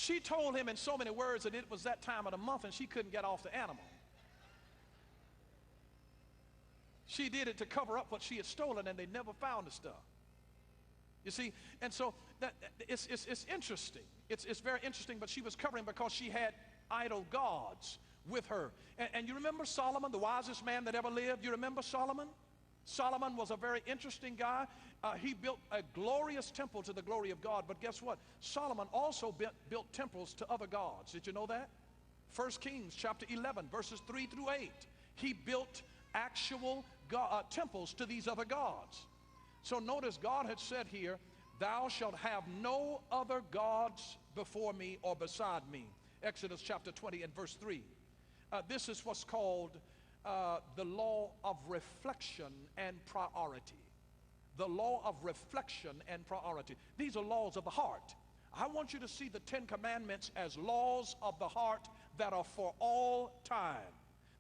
She told him in so many words that it was that time of the month and she couldn't get off the animal. She did it to cover up what she had stolen, and they never found the stuff. You see, and so it's interesting. It's very interesting, but she was covering because she had idol gods with her. And you remember Solomon, the wisest man that ever lived? You remember Solomon? Solomon was a very interesting guy. He built a glorious temple to the glory of God, but guess what? Solomon also built temples to other gods. Did you know that? 1 Kings chapter 11, verses 3 through 8. He built actual temples to these other gods. So notice God had said here, thou shalt have no other gods before me or beside me. Exodus chapter 20 and verse 3. This is what's called the law of reflection and priority. The law of reflection and priority. These are laws of the heart. I want you to see the 10 Commandments as laws of the heart that are for all time.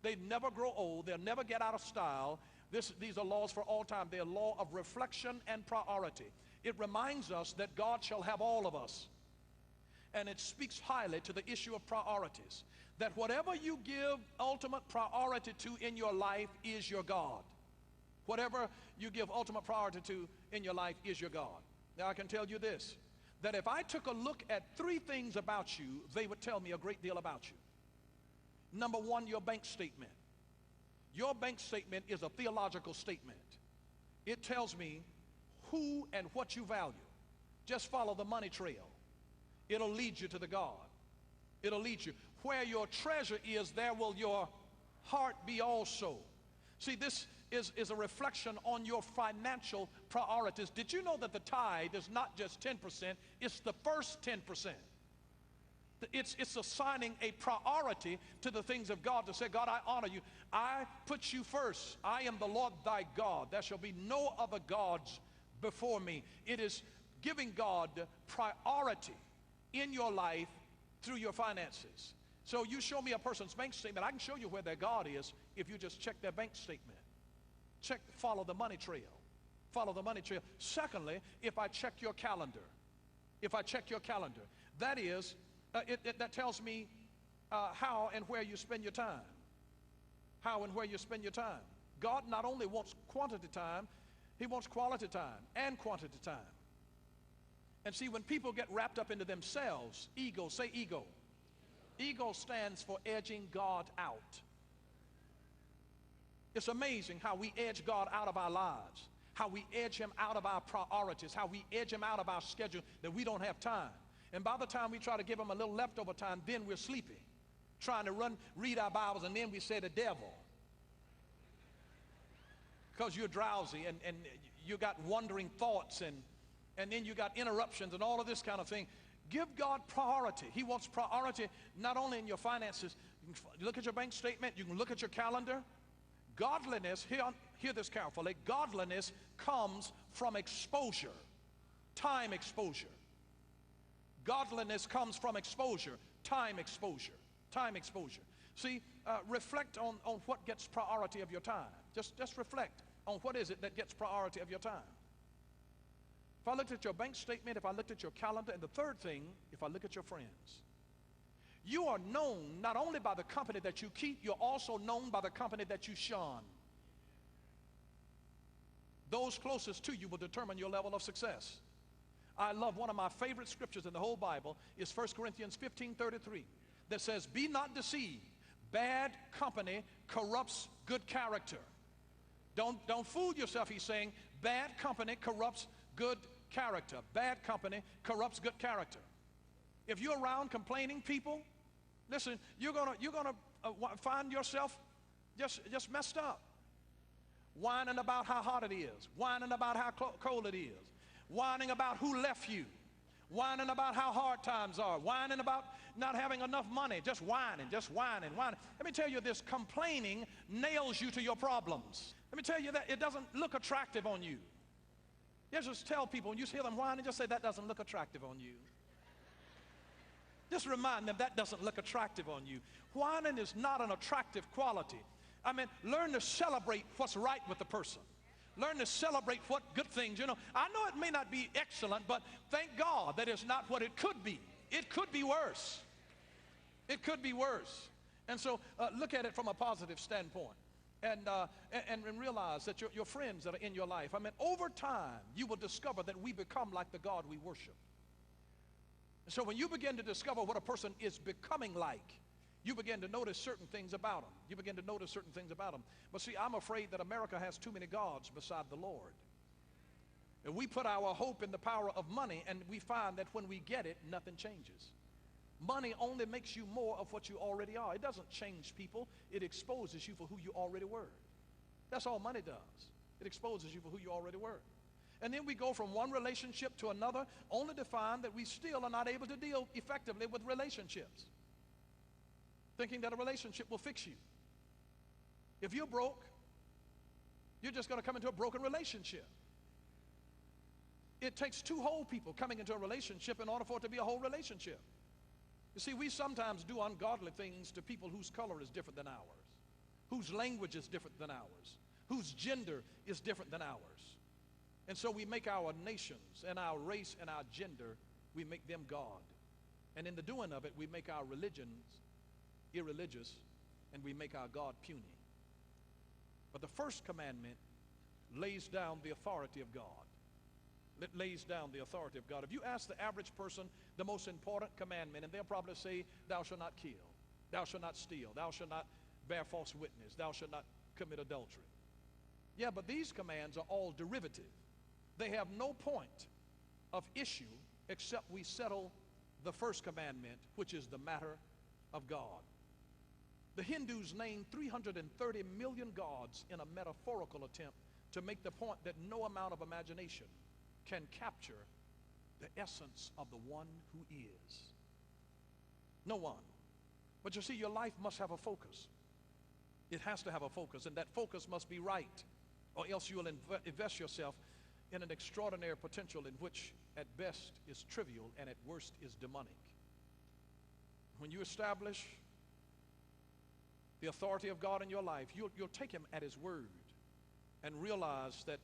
They never grow old. They'll never get out of style. These are laws for all time. They're a law of reflection and priority. It reminds us that God shall have all of us. And it speaks highly to the issue of priorities. That whatever you give ultimate priority to in your life is your God. Whatever you give ultimate priority to in your life is your God. Now I can tell you this, that if I took a look at 3 things about you, they would tell me a great deal about you. Number 1, your bank statement. Your bank statement is a theological statement. It tells me who and what you value. Just follow the money trail. It'll lead you to the God. It'll lead you. Where your treasure is, there will your heart be also. See, this is a reflection on your financial priorities. Did you know that the tithe is not just 10%, it's the first 10%. It's assigning a priority to the things of God, to say, God, I honor you. I put you first. I am the Lord thy God. There shall be no other gods before me. It is giving God priority in your life through your finances. So you show me a person's bank statement, I can show you where their God is if you just check their bank statement. Follow the money trail. Follow the money trail. Secondly, if I check your calendar, that is, that tells me how and where you spend your time. How and where you spend your time. God not only wants quantity time, he wants quality time and quantity time. And see, when people get wrapped up into themselves, ego, say ego. Ego stands for edging God out. It's amazing how we edge God out of our lives, how we edge him out of our priorities, how we edge him out of our schedule, that we don't have time. And by the time we try to give him a little leftover time, then we're sleepy, trying to read our Bibles, and then we say the devil. Because you're drowsy and you got wandering thoughts and then you got interruptions and all of this kind of thing. Give God priority. He wants priority not only in your finances. You can look at your bank statement. You can look at your calendar. Godliness, hear this carefully, godliness comes from exposure, time exposure. Godliness comes from exposure, time exposure, time exposure. See, reflect on what gets priority of your time. Just reflect on what is it that gets priority of your time. If I looked at your bank statement, if I looked at your calendar, and the third thing, if I look at your friends. You are known not only by the company that you keep, you're also known by the company that you shun. Those closest to you will determine your level of success. I love one of my favorite scriptures in the whole Bible is 1 Corinthians 15:33 that says, be not deceived. Bad company corrupts good character. Don't fool yourself, he's saying. Bad company corrupts good character. Bad company corrupts good character. If you're around complaining people, listen, you're gonna find yourself just messed up. Whining about how hot it is. Whining about how cold it is. Whining about who left you. Whining about how hard times are. Whining about not having enough money. Just whining, whining. Let me tell you this, complaining nails you to your problems. Let me tell you that it doesn't look attractive on you. You just tell people, when you hear them whining, just say, that doesn't look attractive on you. Just remind them that doesn't look attractive on you. Whining is not an attractive quality. I mean, learn to celebrate what's right with the person. Learn to celebrate what good things, you know. I know it may not be excellent, but thank God that it's not what it could be. It could be worse. It could be worse. And so look at it from a positive standpoint. And realize that your friends that are in your life, I mean, over time, you will discover that we become like the God we worship. And so when you begin to discover what a person is becoming like, you begin to notice certain things about them. You begin to notice certain things about them. But see, I'm afraid that America has too many gods beside the Lord. And we put our hope in the power of money, and we find that when we get it, nothing changes. Money only makes you more of what you already are. It doesn't change people. It exposes you for who you already were. That's all money does. It exposes you for who you already were. And then we go from one relationship to another, only to find that we still are not able to deal effectively with relationships, thinking that a relationship will fix you. If you're broke, you're just going to come into a broken relationship. It takes two whole people coming into a relationship in order for it to be a whole relationship. You see, we sometimes do ungodly things to people whose color is different than ours, whose language is different than ours, whose gender is different than ours. And so we make our nations and our race and our gender, we make them God. And in the doing of it, we make our religions irreligious, and we make our God puny. But the first commandment lays down the authority of God. It lays down the authority of God. If you ask the average person the most important commandment, and they'll probably say, thou shalt not kill, thou shalt not steal, thou shalt not bear false witness, thou shalt not commit adultery. Yeah, but these commands are all derivative. They have no point of issue except we settle the first commandment, which is the matter of God. The Hindus named 330 million gods in a metaphorical attempt to make the point that no amount of imagination can capture the essence of the one who is. No one. But you see, your life must have a focus. It has to have a focus, and that focus must be right, or else you will invest yourself in an extraordinary potential in which at best is trivial and at worst is demonic. When you establish the authority of God in your life, you'll take him at his word and realize that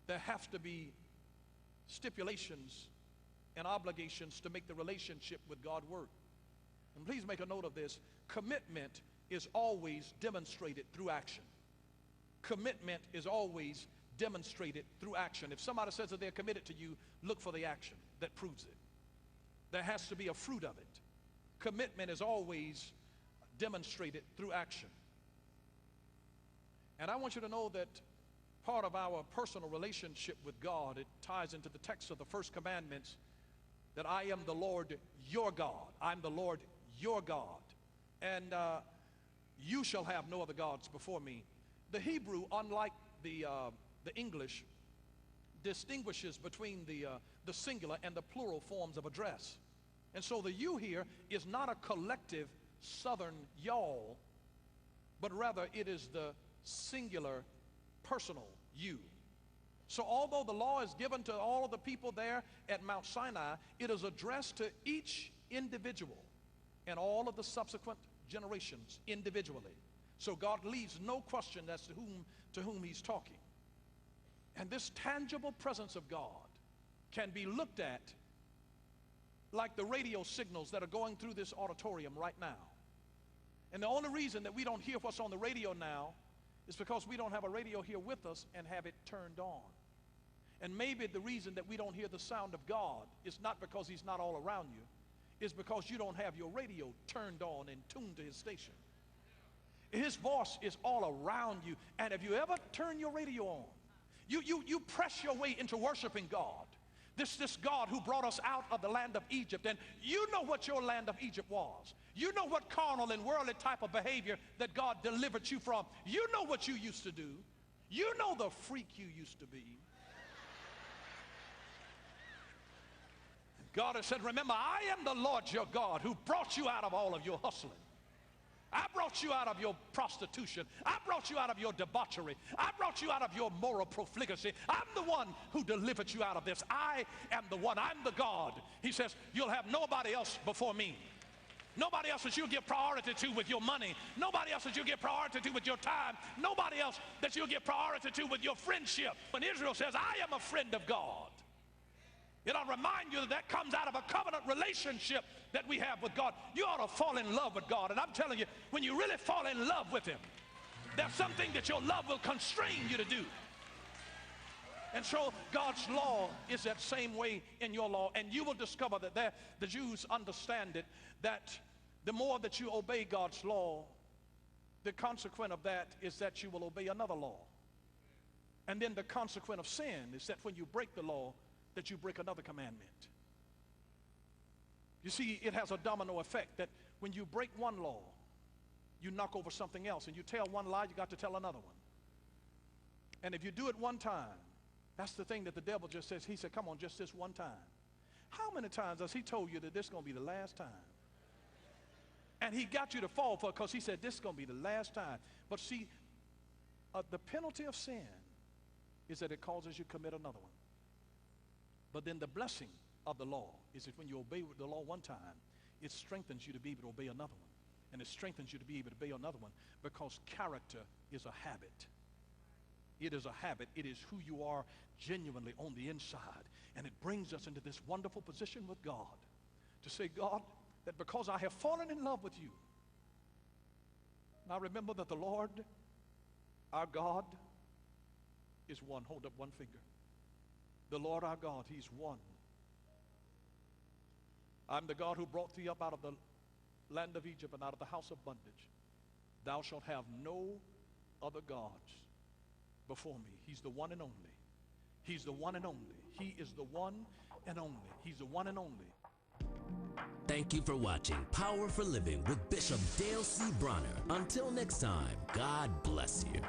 there have to be stipulations and obligations to make the relationship with God work. And please make a note of this. Commitment is always demonstrated through action. Commitment is always demonstrated through action. If somebody says that they're committed to you, look for the action that proves it. There has to be a fruit of it. Commitment is always demonstrated through action. And I want you to know that part of our personal relationship with God, it ties into the text of the first commandments, that I am the Lord your God. I'm the Lord your God. And you shall have no other gods before me. The Hebrew, unlike the English, distinguishes between the singular and the plural forms of address. And so the you here is not a collective southern y'all, but rather it is the singular personal you. So although the law is given to all of the people there at Mount Sinai, it is addressed to each individual and all of the subsequent generations individually. So God leaves no question as to whom he's talking. And this tangible presence of God can be looked at like the radio signals that are going through this auditorium right now. And the only reason that we don't hear what's on the radio now is because we don't have a radio here with us and have it turned on. And maybe the reason that we don't hear the sound of God is not because he's not all around you, it's because you don't have your radio turned on and tuned to his station. His voice is all around you. And if you ever turn your radio on, you press your way into worshiping God. This God who brought us out of the land of Egypt. And you know what your land of Egypt was. You know what carnal and worldly type of behavior that God delivered you from. You know what you used to do. You know the freak you used to be. God has said, remember, I am the Lord your God who brought you out of all of your hustling. I brought you out of your prostitution. I brought you out of your debauchery. I brought you out of your moral profligacy. I'm the one who delivered you out of this. I am the one. I'm the God. He says, you'll have nobody else before me. Nobody else that you'll give priority to with your money. Nobody else that you'll give priority to with your time. Nobody else that you'll give priority to with your friendship. When Israel says, I am a friend of God. It'll remind you that that comes out of a covenant relationship that we have with God. You ought to fall in love with God. And I'm telling you, when you really fall in love with him, there's something that your love will constrain you to do. And so God's law is that same way in your law. And you will discover that the Jews understand it, that the more that you obey God's law, the consequence of that is that you will obey another law. And then the consequence of sin is that when you break the law, that you break another commandment. You see, it has a domino effect that when you break one law, you knock over something else. And you tell one lie, you got to tell another one. And if you do it one time, that's the thing that the devil just says. He said, come on, just this one time. How many times has he told you that this is going to be the last time? And he got you to fall for it because he said, this is going to be the last time. But see, the penalty of sin is that it causes you to commit another one. But then the blessing of the law is that when you obey the law one time, it strengthens you to be able to obey another one. And it strengthens you to be able to obey another one because character is a habit. It is a habit. It is who you are genuinely on the inside. And it brings us into this wonderful position with God to say, God, that because I have fallen in love with you, now remember that the Lord, our God, is one. Hold up one finger. The Lord our God, he's one. I'm the God who brought thee up out of the land of Egypt and out of the house of bondage. Thou shalt have no other gods before me. He's the one and only. He's the one and only. He is the one and only. He's the one and only. Thank you for watching Power for Living with Bishop Dale C.Bronner. Until next time, God bless you.